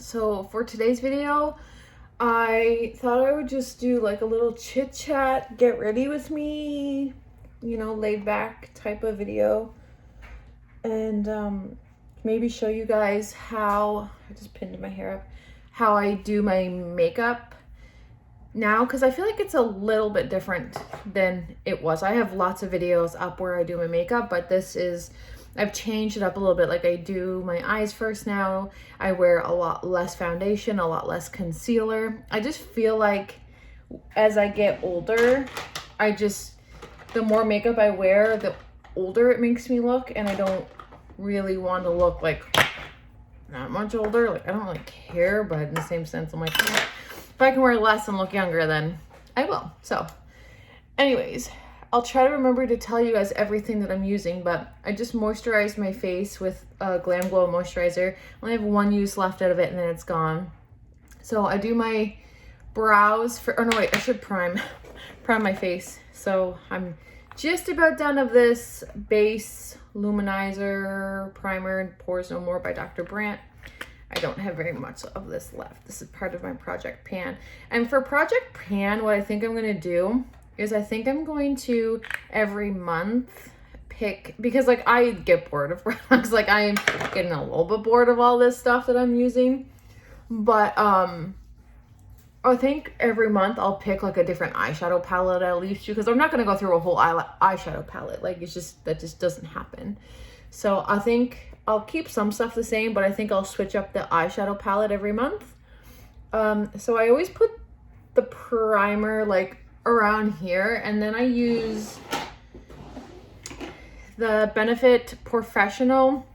So for today's video, I thought I would just do like a little chit chat, get ready with me, you know, laid back type of video. And maybe show you guys how, I just pinned my hair up, how I do my makeup now, because I feel like it's a little bit different than it was. I have lots of videos up where I do my makeup, but this is, I've changed it up a little bit. Like I do my eyes first now. I wear a lot less foundation, a lot less concealer. I just feel like as I get older, the more makeup I wear, the older it makes me look, and I don't really want to look like not much older. Like I don't really care, but in the same sense, I'm like, if I can wear less and look younger, then I will. So anyways, I'll try to remember to tell you guys everything that I'm using, but I just moisturized my face with a Glam Glow moisturizer. I only have one use left out of it and then it's gone. So I do my brows for, oh no wait, I should prime my face. So I'm just about done of this base luminizer primer, Pores No More by Dr. Brandt. I don't have very much of this left. This is part of my Project Pan. And for Project Pan, what I think I'm gonna do is I think I'm going to every month pick, because like I get bored of products, like I am getting a little bit bored of all this stuff that I'm using, but I think every month I'll pick like a different eyeshadow palette at least, because I'm not going to go through a whole eyeshadow palette, like it's just, that just doesn't happen. So I think I'll keep some stuff the same, but I think I'll switch up the eyeshadow palette every month. So I always put the primer like around here, and then I use the Benefit Professional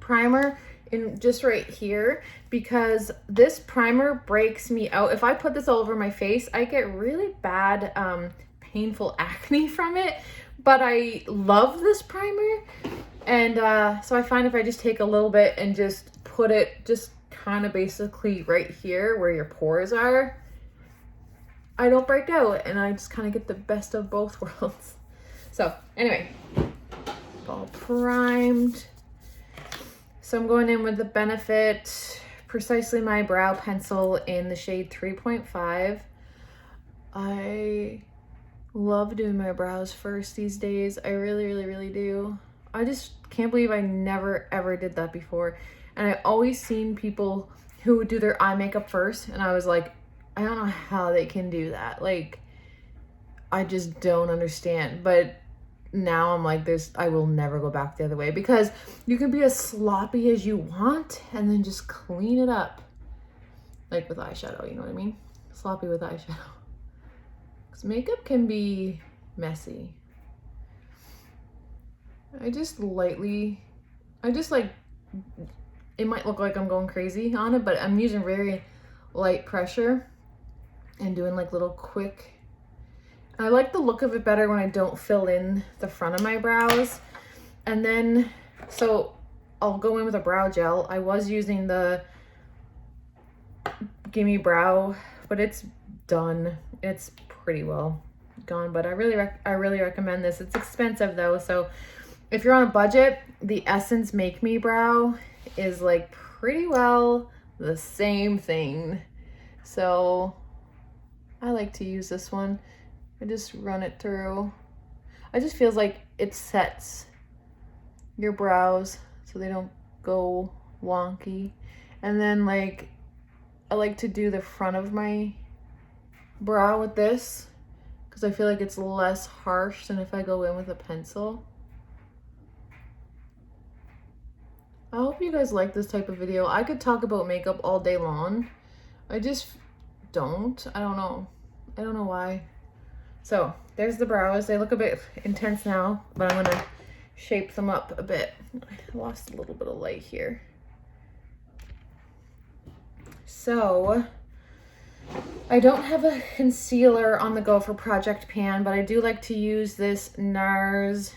primer in just right here, because this primer breaks me out. If I put this all over my face, I get really bad painful acne from it, but I love this primer. And so I find if I just take a little bit and just put it just kind of basically right here where your pores are, I don't break out, and I just kind of get the best of both worlds. So anyway, all primed. So I'm going in with the Benefit Precisely My Brow Pencil in the shade 3.5. I love doing my brows first these days. I really do. I just can't believe I never ever did that before. And I always seen people who would do their eye makeup first, and I was like, I don't know how they can do that. Like, I just don't understand. But now I'm like, I will never go back the other way, because you can be as sloppy as you want and then just clean it up. Like with eyeshadow, you know what I mean? Sloppy with eyeshadow. Because makeup can be messy. I just like, it might look like I'm going crazy on it, but I'm using very light pressure and doing like little quick. I like the look of it better when I don't fill in the front of my brows. And then, so I'll go in with a brow gel. I was using the Gimme Brow, but it's done. It's pretty well gone, but I really recommend this. It's expensive though, so if you're on a budget, the Essence Make Me Brow is like pretty well the same thing. So I like to use this one. I just run it through. I just feels like it sets your brows so they don't go wonky. And then like, I like to do the front of my brow with this, because I feel like it's less harsh than if I go in with a pencil. I hope you guys like this type of video. I could talk about makeup all day long. I just don't. I don't know why. So there's the brows. They look a bit intense now, but I'm gonna shape them up a bit. I lost a little bit of light here. So I don't have a concealer on the go for Project Pan, but I do like to use this NARS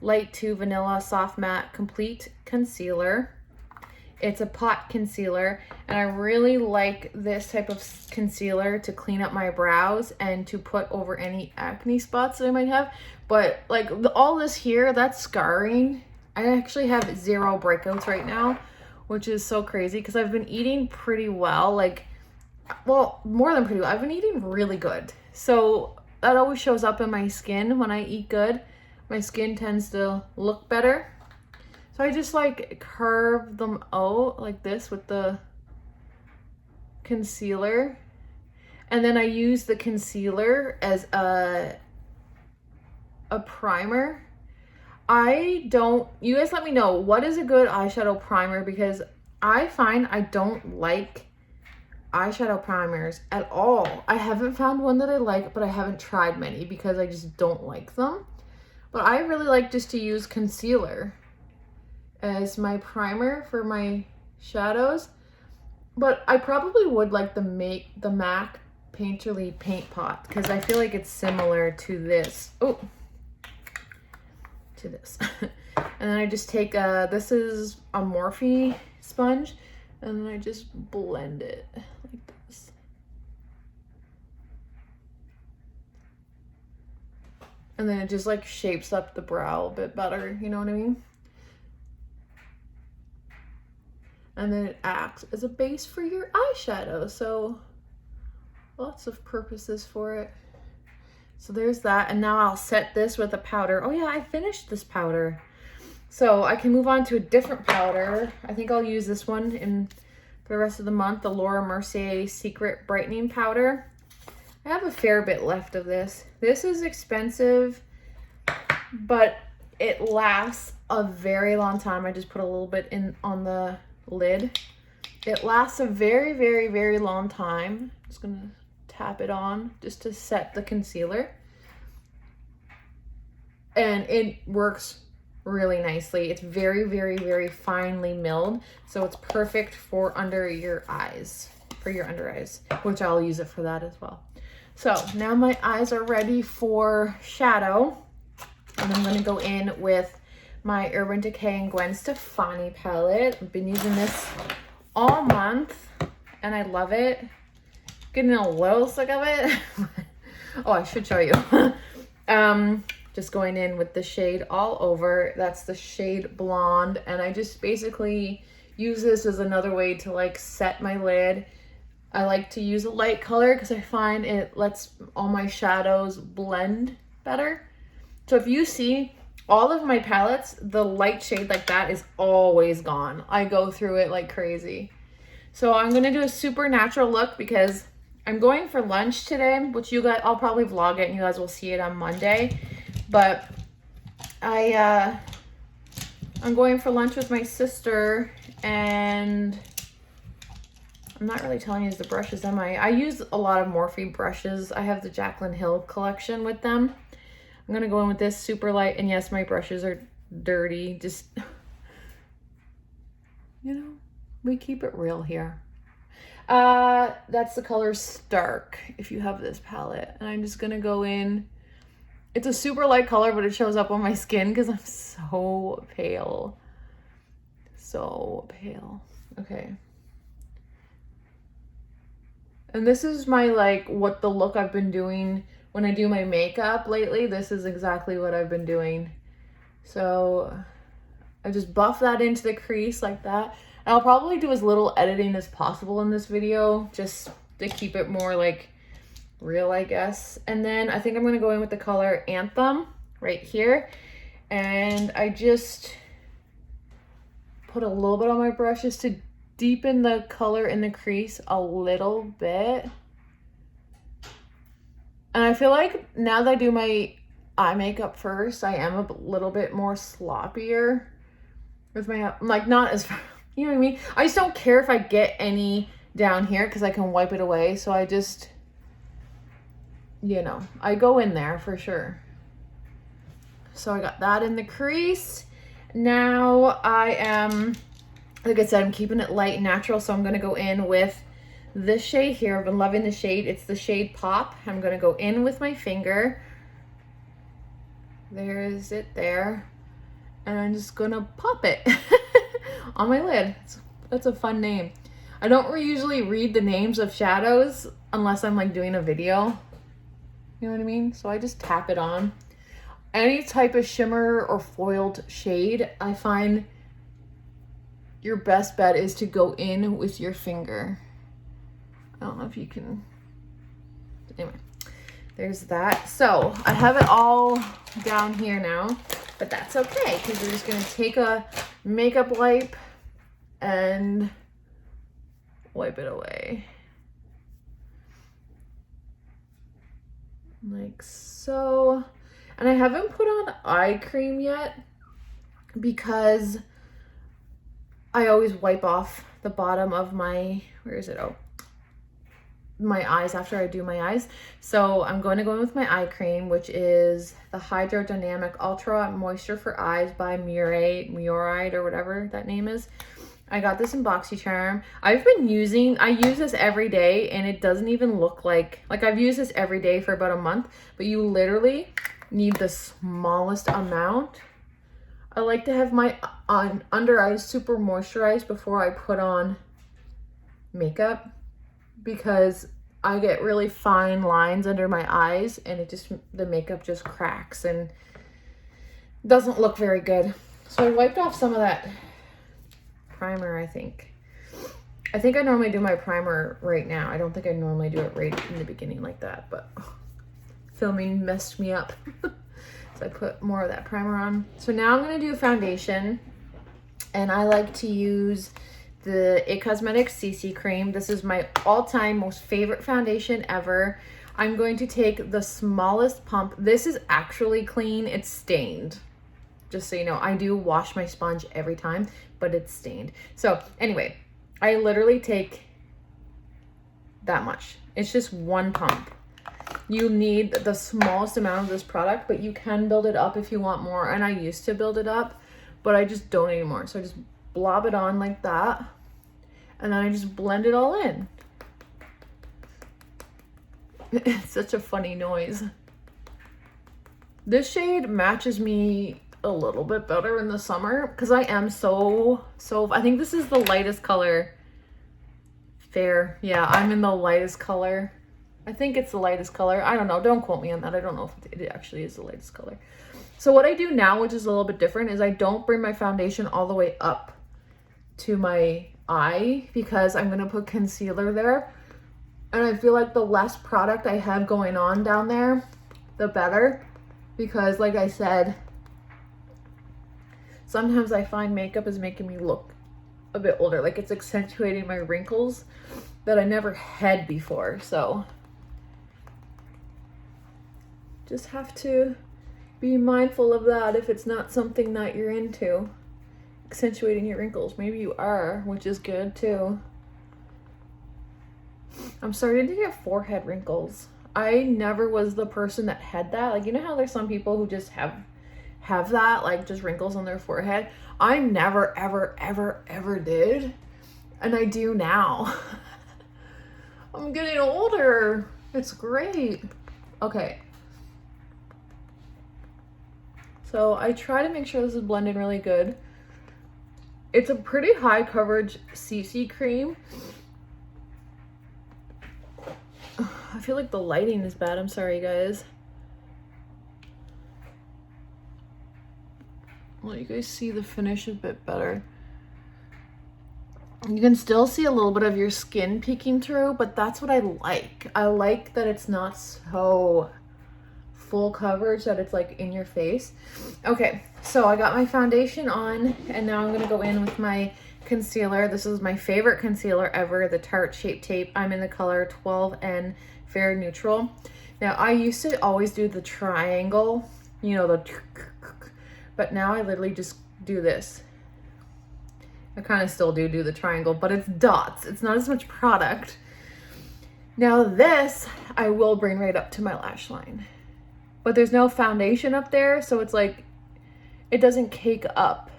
Light 2 Vanilla Soft Matte Complete Concealer. It's a pot concealer, and I really like this type of concealer to clean up my brows and to put over any acne spots that I might have. But like all this here, that's scarring. I actually have 0 breakouts right now, which is so crazy because I've been eating pretty well. Like, well, more than pretty well. I've been eating really good. So that always shows up in my skin when I eat good. My skin tends to look better. So I just like curve them out like this with the concealer. And then I use the concealer as a primer. You guys let me know, what is a good eyeshadow primer? Because I find I don't like eyeshadow primers at all. I haven't found one that I like, but I haven't tried many because I just don't like them. But I really like just to use concealer as my primer for my shadows. But I probably would like the MAC Painterly Paint Pot because I feel like it's similar to this. Oh, to this. And then I just take this is a Morphe sponge, and then I just blend it like this. And then it just like shapes up the brow a bit better, you know what I mean? And then it acts as a base for your eyeshadow. So lots of purposes for it. So there's that. And now I'll set this with a powder. Oh yeah, I finished this powder. So I can move on to a different powder. I think I'll use this one for the rest of the month, the Laura Mercier Secret Brightening Powder. I have a fair bit left of this. This is expensive, but it lasts a very long time. I just put a little bit in on the lid. It lasts a very, very, very long time. I'm just gonna tap it on just to set the concealer. And it works really nicely. It's very, very, very finely milled. So it's perfect for under your eyes, for your under eyes, which I'll use it for that as well. So now my eyes are ready for shadow. And I'm gonna go in with my Urban Decay and Gwen Stefani palette. I've been using this all month and I love it. Getting a little sick of it. Oh, I should show you. Just going in with the shade All Over. That's the shade Blonde. And I just basically use this as another way to like set my lid. I like to use a light color because I find it lets all my shadows blend better. So if you see all of my palettes, the light shade like that is always gone. I go through it like crazy. So I'm going to do a super natural look because I'm going for lunch today, which you guys, I'll probably vlog it and you guys will see it on Monday. But I'm going for lunch with my sister and I'm not really telling you the brushes, am I? I use a lot of Morphe brushes. I have the Jaclyn Hill collection with them. I'm gonna go in with this super light, and yes, my brushes are dirty. Just, you know, we keep it real here. That's the color Stark, if you have this palette. And I'm just gonna go in. It's a super light color, but it shows up on my skin because I'm so pale. So pale. Okay. And this is my, like, what the look I've been doing when I do my makeup lately. This is exactly what I've been doing. So I just buff that into the crease like that. And I'll probably do as little editing as possible in this video just to keep it more, like, real, I guess. And then I think I'm going to go in with the color Anthem right here. And I just put a little bit on my brushes to deepen the color in the crease a little bit. And I feel like now that I do my eye makeup first, I am a little bit more sloppier with my, like, not as, you know what I mean? I just don't care if I get any down here because I can wipe it away. So I just, you know, I go in there for sure. So I got that in the crease. Now I am, like I said, I'm keeping it light and natural, so I'm going to go in with this shade here. I've been loving the shade. It's the shade Pop. I'm going to go in with my finger. There's it there. And I'm just going to pop it on my lid. That's a fun name. I don't usually read the names of shadows unless I'm, like, doing a video. You know what I mean? So I just tap it on. Any type of shimmer or foiled shade, I find your best bet is to go in with your finger. I don't know if you can, anyway, there's that. So I have it all down here now, but that's okay because we're just gonna take a makeup wipe and wipe it away. Like so. And I haven't put on eye cream yet because I always wipe off the bottom of my, where is it? Oh, my eyes after I do my eyes. So I'm going to go in with my eye cream, which is the Hydrodynamic Ultra Moisture for Eyes by Mercier or whatever that name is. I got this in BoxyCharm. I use this every day and it doesn't even look like I've used this every day for about a month, but you literally need the smallest amount. I like to have my under eyes super moisturized before I put on makeup because I get really fine lines under my eyes and the makeup just cracks and doesn't look very good. So I wiped off some of that primer, I think I normally do my primer right now. I don't think I normally do it right in the beginning like that, but filming messed me up. So I put more of that primer on. So now I'm going to do foundation, and I like to use the It Cosmetics CC cream. This is my all-time most favorite foundation ever. I'm going to take the smallest pump. This is actually clean. It's stained. Just so you know, I do wash my sponge every time, but it's stained. So anyway, I literally take that much. It's just one pump. You need the smallest amount of this product, but you can build it up if you want more. And I used to build it up, but I just don't anymore. So I just blob it on like that. And then I just blend it all in. It's such a funny noise. This shade matches me a little bit better in the summer because I am so I think this is the lightest color. Fair. Yeah, I'm in the lightest color. I think it's the lightest color. I don't know. Don't quote me on that. I don't know if it actually is the lightest color. So what I do now, which is a little bit different, is I don't bring my foundation all the way up to my eye because I'm going to put concealer there. And I feel like the less product I have going on down there, the better. Because like I said, sometimes I find makeup is making me look a bit older. Like it's accentuating my wrinkles that I never had before. So just have to be mindful of that if it's not something that you're into. Accentuating your wrinkles. Maybe you are, which is good too. I'm starting to get forehead wrinkles. I never was the person that had that. Like, you know how there's some people who just have that, like just wrinkles on their forehead? I never, ever did. And I do now. I'm getting older. It's great. Okay. So I try to make sure this is blended really good. It's a pretty high coverage CC cream. I feel like the lighting is bad. I'm sorry, guys. Well, you guys see the finish a bit better. You can still see a little bit of your skin peeking through, but that's what I like. I like that it's not so full coverage that it's like in your face. Okay, so I got my foundation on, and now I'm gonna go in with my concealer. This is my favorite concealer ever, the Tarte Shape Tape. I'm in the color 12N Fair Neutral. Now, I used to always do the triangle, you know, but now I literally just do this. I kind of still do the triangle, but it's dots. It's not as much product. Now this, I will bring right up to my lash line. But there's no foundation up there, so it's like, it doesn't cake up.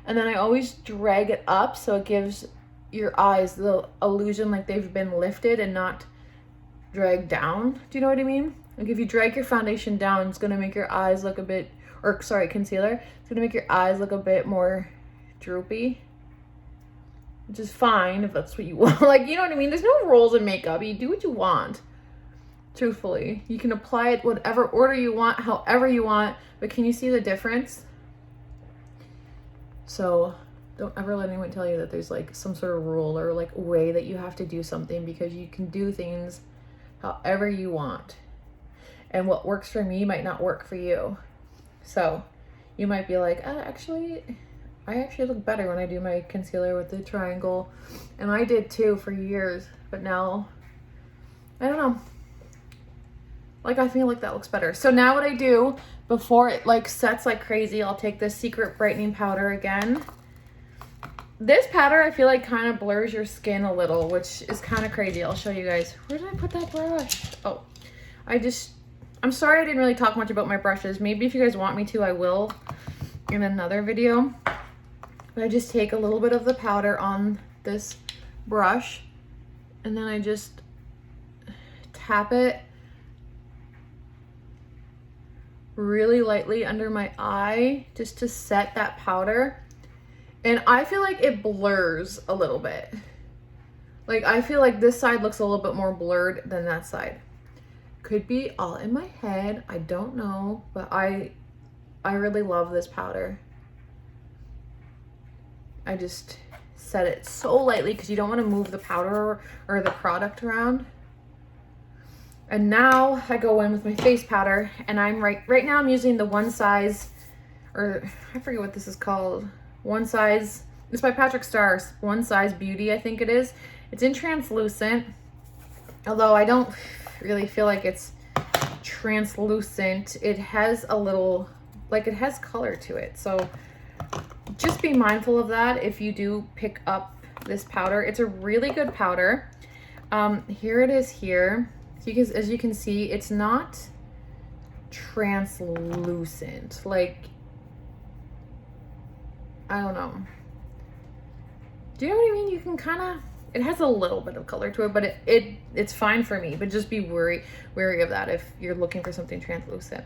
And then I always drag it up so it gives your eyes the illusion like they've been lifted and not dragged down. Do you know what I mean? Like if you drag your foundation down, it's gonna make your eyes look a bit, or sorry, concealer, it's gonna make your eyes look a bit more droopy. Which is fine if that's what you want. Like, you know what I mean? There's no rules in makeup. You do what you want. Truthfully. You can apply it whatever order you want, however you want. But can you see the difference? So don't ever let anyone tell you that there's like some sort of rule or like way that you have to do something, because you can do things however you want. And what works for me might not work for you. So you might be like, I actually look better when I do my concealer with the triangle. And I did too for years, but now, I don't know. Like, I feel like that looks better. So now what I do before it like sets like crazy, I'll take this Secret Brightening Powder again. This powder, I feel like kind of blurs your skin a little, which is kind of crazy. I'll show you guys. Where did I put that brush? Oh, I'm sorry I didn't really talk much about my brushes. Maybe if you guys want me to, I will in another video. But I just take a little bit of the powder on this brush, and then I just tap it really lightly under my eye just to set that powder. And I feel like it blurs a little bit. Like, I feel like this side looks a little bit more blurred than that side. Could be all in my head, I don't know, but I really love this powder. I just set it so lightly because you don't want to move the powder or the product around. And now I go in with my face powder, and I'm right now I'm using the One Size, or I forget what this is called. One Size, it's by Patrick Starr, One Size Beauty, I think it is. It's in translucent, although I don't really feel like it's translucent. It has a little, like, it has color to it. So just be mindful of that if you do pick up this powder. It's a really good powder. Here it is here. So as you can see, it's not translucent. Like, I don't know. Do you know what I mean? You can kind of, it has a little bit of color to it, but it's fine for me. But just be wary of that if you're looking for something translucent.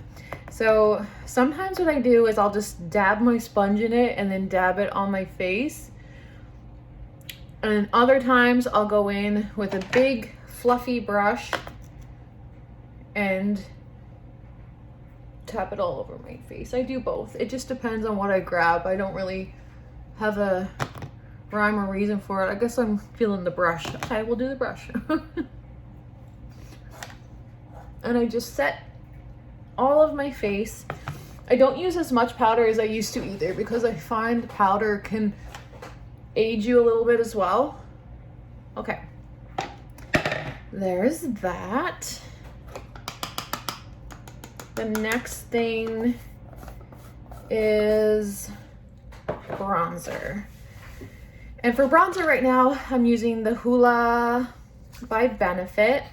So sometimes what I do is I'll just dab my sponge in it and then dab it on my face. And other times I'll go in with a big fluffy brush and tap it all over my face. I do both. It just depends on what I grab. I don't really have a rhyme or reason for it. I guess I'm feeling the brush. Okay, we'll do the brush. And I just set all of my face. I don't use as much powder as I used to either, because I find powder can age you a little bit as well. Okay, there's that. The next thing is bronzer. And for bronzer right now, I'm using the Hoola by Benefit.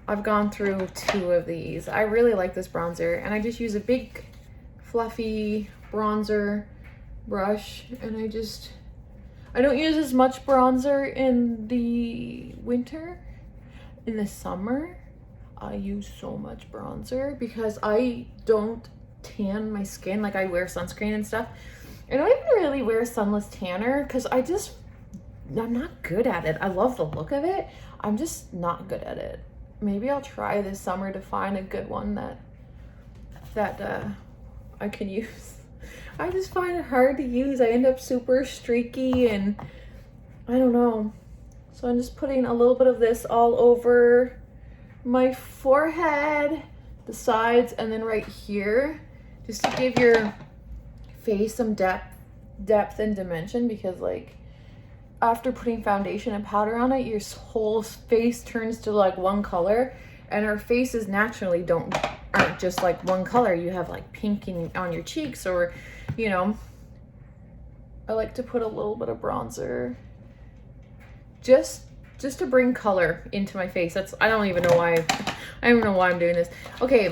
I've gone through 2 of these. I really like this bronzer, and I just use a big fluffy bronzer brush, and I don't use as much bronzer in the winter. In the summer, I use so much bronzer because I don't tan my skin. Like, I wear sunscreen and stuff. I don't even really wear sunless tanner because I'm not good at it. I love the look of it. I'm just not good at it. Maybe I'll try this summer to find a good one that I can use. I just find it hard to use. I end up super streaky and I don't know. So I'm just putting a little bit of this all over my forehead, the sides, and then right here, just to give your face some depth and dimension, because like after putting foundation and powder on it, your whole face turns to like one color, and our faces naturally aren't just like one color. You have like pink on your cheeks, or you know, I like to put a little bit of bronzer just to bring color into my face. I don't even know why I'm doing this. Okay,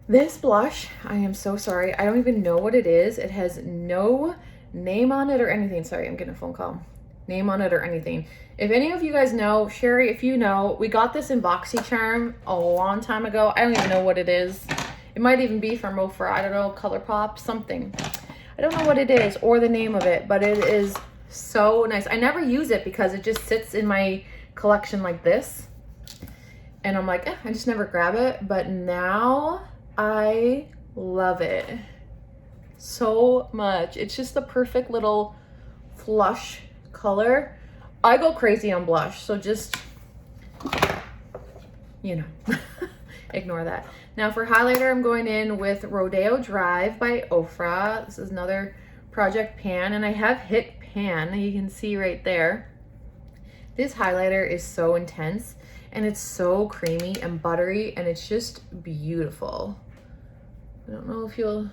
this blush, I am so sorry. I don't even know what it is. It has no name on it or anything. Sorry, I'm getting a phone call. Name on it or anything. If any of you guys know, Sherry, if you know, we got this in BoxyCharm a long time ago. I don't even know what it is. It might even be from Ofra, I don't know, ColourPop, something. I don't know what it is or the name of it, but it is so nice. I never use it because it just sits in my collection like this. And I'm like, I just never grab it. But now I love it. so much. It's just the perfect little flush color. I go crazy on blush, so just, you know, ignore that. Now for highlighter, I'm going in with Rodeo Drive by Ofra. This is another project pan, and I have hit pan, you can see right there. This highlighter is so intense, and it's so creamy and buttery, and it's just beautiful. I don't know if you'll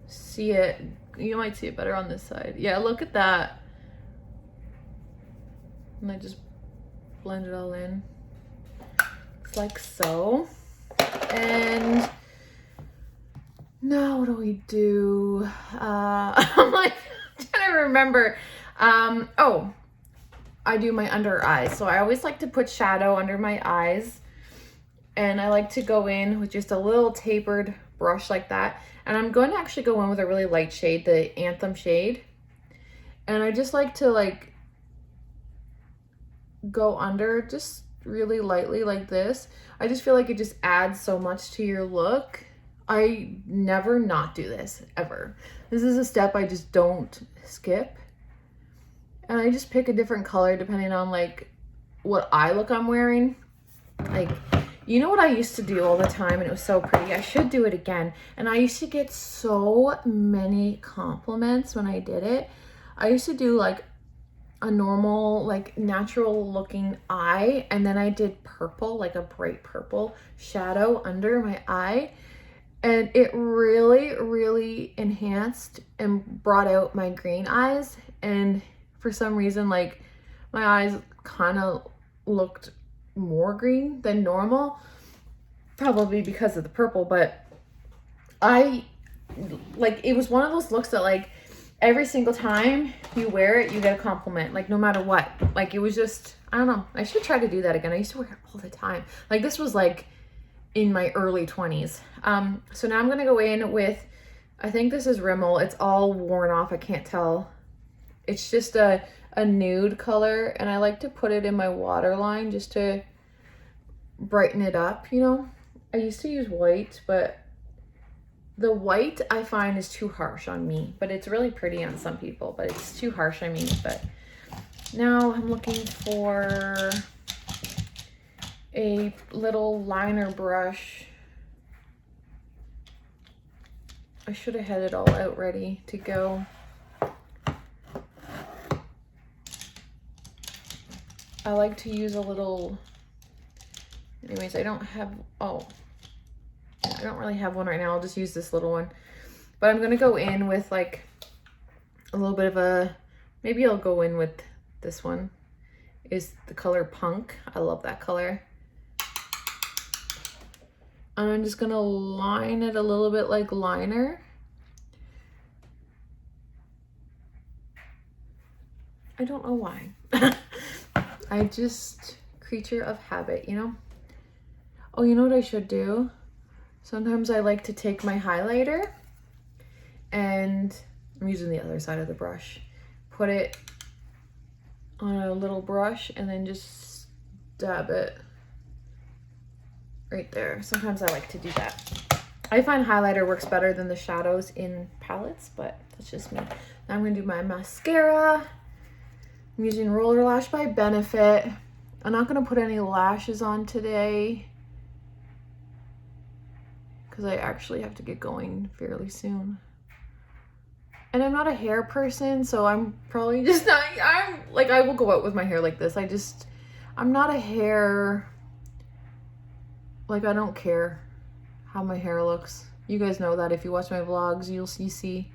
see it. You might see it better on this side. Yeah, look at that. And I just blend it all in. It's like so. And now what do we do? I'm like trying to remember. Oh, I do my under eyes. So I always like to put shadow under my eyes. And I like to go in with just a little tapered brush like that. And I'm going to actually go in with a really light shade, the Anthem shade. And I just like to like go under just really lightly like this. I just feel like it just adds so much to your look. I never not do this, ever. This is a step I just don't skip. And I just pick a different color depending on like what eye look I'm wearing. Like, you know what I used to do all the time, and it was so pretty. I should do it again. And I used to get so many compliments when I did it. I used to do like a normal, like natural looking eye, and then I did purple, like a bright purple shadow under my eye. And it really, really enhanced and brought out my green eyes. And for some reason, like my eyes kind of looked more green than normal, probably because of the purple. But I like, it was one of those looks that like every single time you wear it, you get a compliment, like no matter what. Like it was just, I don't know, I should try to do that again. I used to wear it all the time. Like this was like in my early 20s. So now I'm gonna go in with, I think this is Rimmel. It's all worn off, I can't tell. It's just a nude color, and I like to put it in my waterline just to brighten it up, you know? I used to use white, but the white I find is too harsh on me, but it's really pretty on some people, but it's too harsh on me. But now I'm looking for a little liner brush. I should have had it all out ready to go. I like to use a little, anyways, I don't have, oh, I don't really have one right now. I'll just use this little one. But I'm going to go in with like a little bit of a, maybe I'll go in with this one, is the color Punk. I love that color. And I'm just going to line it a little bit like liner. I don't know why. I just, creature of habit, you know? Oh, you know what I should do? Sometimes I like to take my highlighter, and I'm using the other side of the brush, put it on a little brush and then just dab it right there. Sometimes I like to do that. I find highlighter works better than the shadows in palettes, but that's just me. Now I'm gonna do my mascara. I'm using Roller Lash by Benefit. I'm not gonna put any lashes on today because I actually have to get going fairly soon. And I'm not a hair person, so I'm probably just not, I'm like, I will go out with my hair like this. I'm not a hair, like I don't care how my hair looks. You guys know that if you watch my vlogs, you see.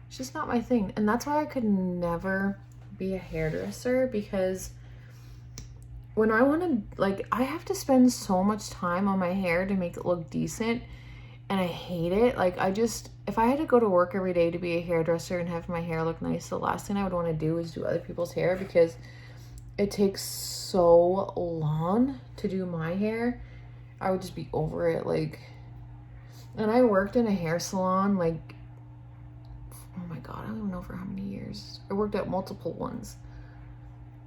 It's just not my thing. And that's why I could never be a hairdresser, because when I want to, like, I have to spend so much time on my hair to make it look decent, and I hate it. Like, if I had to go to work every day to be a hairdresser and have my hair look nice, the last thing I would want to do is do other people's hair, because it takes so long to do my hair. I would just be over it, like, and I worked in a hair salon, like, oh my God, I don't even know for how many years. I worked at multiple ones.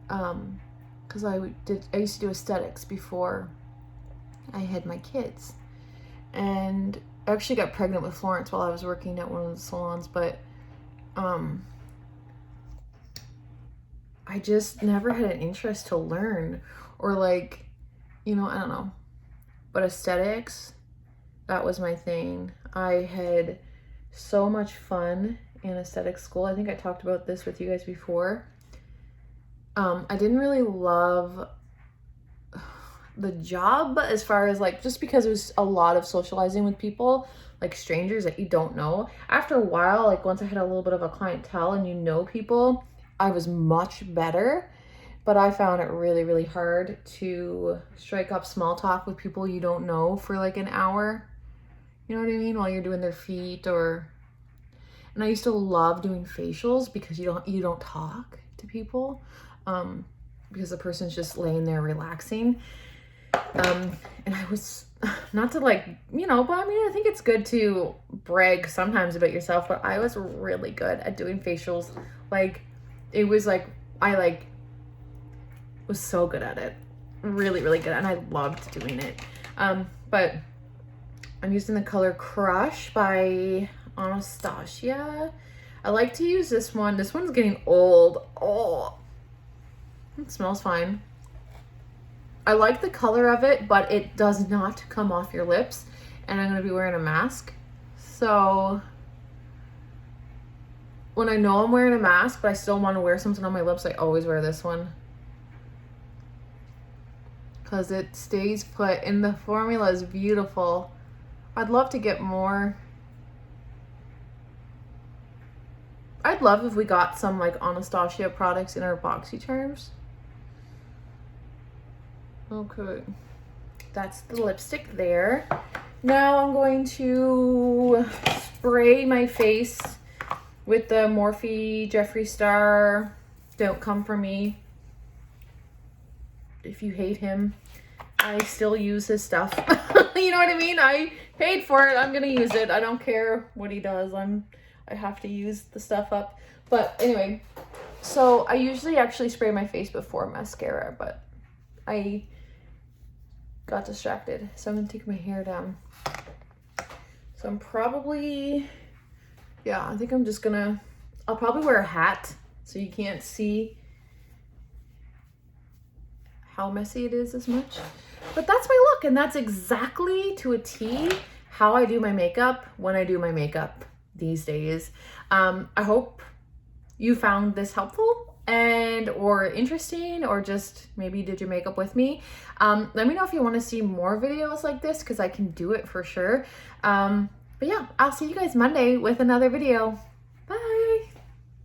Because I used to do aesthetics before I had my kids. And I actually got pregnant with Florence while I was working at one of the salons, but I just never had an interest to learn, or like, you know, I don't know. But aesthetics, that was my thing. I had so much fun in aesthetics school. I think I talked about this with you guys before. I didn't really love the job as far as like, just because it was a lot of socializing with people, like strangers that you don't know. After a while, like once I had a little bit of a clientele and you know people, I was much better. But I found it really, really hard to strike up small talk with people you don't know for like an hour. You know what I mean? While you're doing their feet or... And I used to love doing facials because you don't talk to people, because the person's just laying there relaxing. And I was, not to like, you know, but I mean, I think it's good to brag sometimes about yourself, but I was really good at doing facials. Like, it was like, I like was so good at it. Really, really good. And I loved doing it. But I'm using the color Crush by Anastasia. I like to use this one. This one's getting old. Oh, it smells fine. I like the color of it, but it does not come off your lips. And I'm going to be wearing a mask. So when I know I'm wearing a mask, but I still want to wear something on my lips, I always wear this one. Because it stays put and the formula is beautiful. I'd love to get more. I'd love if we got some like Anastasia products in our BoxyCharms. Okay, that's the lipstick there. Now I'm going to spray my face with the Morphe Jeffree Star Don't Come For Me. If you hate him, I still use his stuff. You know what I mean? I paid for it. I'm gonna use it. I don't care what he does. I have to use the stuff up. But anyway, so I usually actually spray my face before mascara, but I got distracted. So I'm gonna take my hair down. So I'm probably, yeah, I think I'm just gonna, I'll probably wear a hat so you can't see how messy it is as much. But that's my look, and that's exactly to a T how I do my makeup when I do my makeup these days. I hope you found this helpful and or interesting, or just maybe did your makeup with me. Let me know if you want to see more videos like this, because I can do it for sure. But yeah, I'll see you guys Monday with another video.